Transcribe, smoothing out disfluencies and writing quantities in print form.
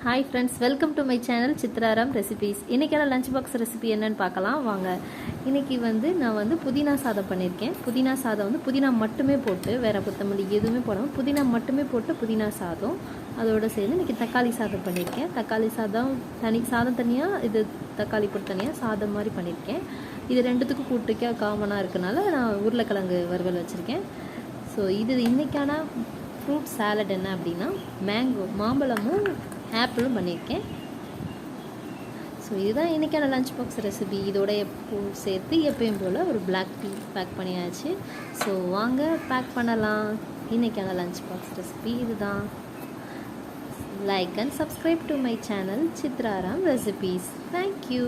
Hi friends, welcome to my channel Chitraram recipes. இன்னைக்கான lunch box recipe என்னன்னு பார்க்கலாம் வாங்க. இன்னைக்கு நான் புதினா சாதம் பண்ணியிருக்கேன். புதினா சாதம் புதினா மட்டுமே போட்டு வேற கொத்தமல்லி எதுவுமே போடாமல் புதினா மட்டுமே போட்டு புதினா சாதம். அதோட சேர்ந்து இன்னைக்கு தக்காளி சாதம் பண்ணியிருக்கேன். தக்காளி சாதம் தனியாக இது தக்காளி போட்டு தனியாக சாதம் மாதிரி பண்ணியிருக்கேன். இது ரெண்டுத்துக்கும் கூட்டுக்க காமனாக இருக்கனால நான் உருளைக்கிழங்கு வறுவல் வச்சுருக்கேன். ஸோ இது இன்னைக்கான ஃப்ரூட் சாலட் என்ன அப்படின்னா மாம்பழமும் ஆப்பிளும் பண்ணியிருக்கேன். ஸோ இதுதான் இன்றைக்கான லஞ்ச் பாக்ஸ் ரெசிபி. இதோட சேர்த்து எப்பயும் போல் ஒரு பிளாக் டீ பேக் பண்ணியாச்சு. ஸோ வாங்க பேக் பண்ணலாம். இன்றைக்கான லஞ்ச் பாக்ஸ் ரெசிபி இதுதான். Like and subscribe to my channel Chitraram recipes. Thank you.